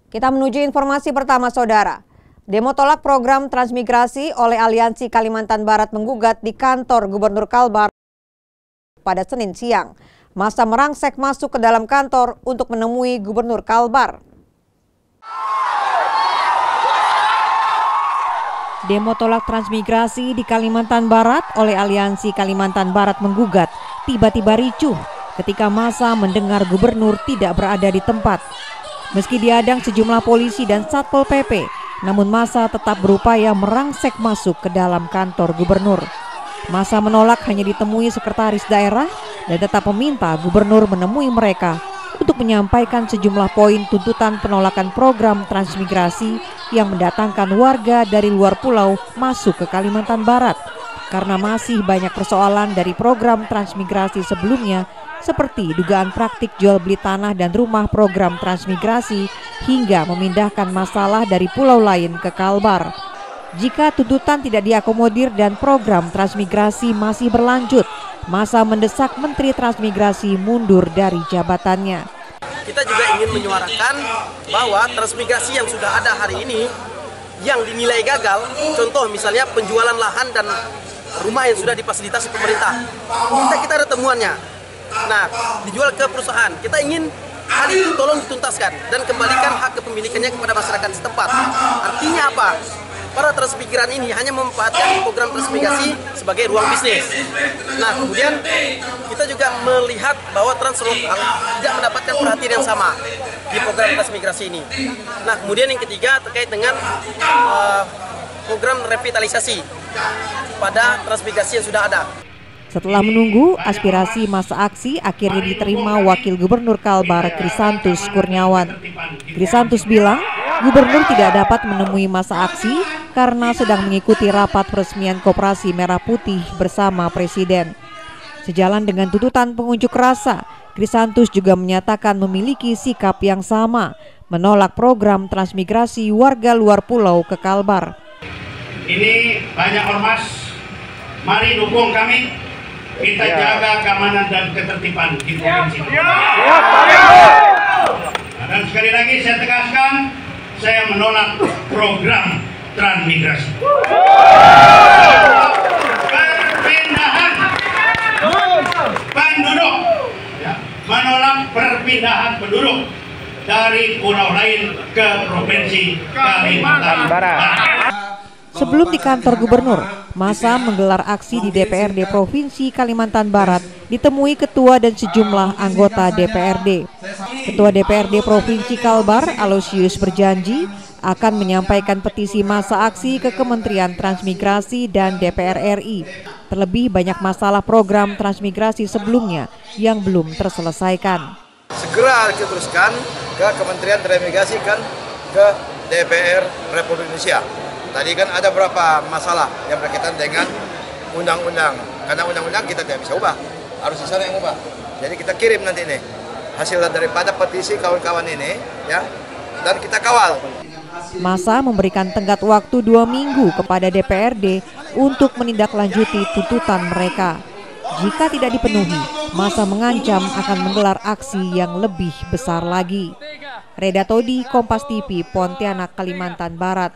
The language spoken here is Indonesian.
Kita menuju informasi pertama, Saudara. Demo tolak program transmigrasi oleh Aliansi Kalimantan Barat menggugat di kantor Gubernur Kalbar pada Senin siang. Massa merangsek masuk ke dalam kantor untuk menemui Gubernur Kalbar. Demo tolak transmigrasi di Kalimantan Barat oleh Aliansi Kalimantan Barat menggugat tiba-tiba ricuh ketika massa mendengar gubernur tidak berada di tempat. Meski diadang sejumlah polisi dan Satpol PP, namun massa tetap berupaya merangsek masuk ke dalam kantor gubernur. Massa menolak hanya ditemui sekretaris daerah dan tetap meminta gubernur menemui mereka untuk menyampaikan sejumlah poin tuntutan penolakan program transmigrasi yang mendatangkan warga dari luar pulau masuk ke Kalimantan Barat. Karena masih banyak persoalan dari program transmigrasi sebelumnya, seperti dugaan praktik jual beli tanah dan rumah program transmigrasi hingga memindahkan masalah dari pulau lain ke Kalbar. Jika tuntutan tidak diakomodir dan program transmigrasi masih berlanjut, massa mendesak Menteri Transmigrasi mundur dari jabatannya. Kita juga ingin menyuarakan bahwa transmigrasi yang sudah ada hari ini yang dinilai gagal, contoh misalnya penjualan lahan dan rumah yang sudah difasilitasi pemerintah, kita ada temuannya. Nah, dijual ke perusahaan. Kita ingin hal itu tolong dituntaskan dan kembalikan hak kepemilikannya kepada masyarakat setempat. Artinya apa? Para transmigran ini hanya memanfaatkan program transmigrasi sebagai ruang bisnis. Nah, kemudian kita juga melihat bahwa translokal tidak mendapatkan perhatian yang sama di program transmigrasi ini. Nah, kemudian yang ketiga terkait dengan program revitalisasi pada transmigrasi yang sudah ada. Setelah menunggu, aspirasi massa aksi akhirnya diterima Wakil Gubernur Kalbar Krisantus Kurniawan. Krisantus bilang, Gubernur tidak dapat menemui massa aksi karena sedang mengikuti rapat peresmian Koperasi Merah Putih bersama Presiden. Sejalan dengan tuntutan pengunjuk rasa, Krisantus juga menyatakan memiliki sikap yang sama, menolak program transmigrasi warga luar pulau ke Kalbar. Ini banyak ormas, mari dukung kami. Kita jaga keamanan dan ketertiban di provinsi. Dan sekali lagi saya tegaskan, saya menolak program transmigrasi. Perpindahan penduduk, menolak perpindahan penduduk dari pulau lain ke provinsi Kalimantan Barat. Sebelum di kantor gubernur, massa menggelar aksi di DPRD Provinsi Kalimantan Barat ditemui ketua dan sejumlah anggota DPRD. Ketua DPRD Provinsi Kalbar, Aloysius, berjanji akan menyampaikan petisi massa aksi ke Kementerian Transmigrasi dan DPR RI. Terlebih banyak masalah program transmigrasi sebelumnya yang belum terselesaikan. Segera diteruskan ke Kementerian Transmigrasi kan ke DPR Republik Indonesia. Tadi kan ada beberapa masalah yang berkaitan dengan undang-undang. Karena undang-undang kita tidak bisa ubah, harus di sana yang ubah. Jadi kita kirim nanti ini hasil daripada petisi kawan-kawan ini, ya, dan kita kawal. Massa memberikan tenggat waktu 2 minggu kepada DPRD untuk menindaklanjuti tuntutan mereka. Jika tidak dipenuhi, massa mengancam akan menggelar aksi yang lebih besar lagi. Reda Todi, Kompas TV, Pontianak, Kalimantan Barat.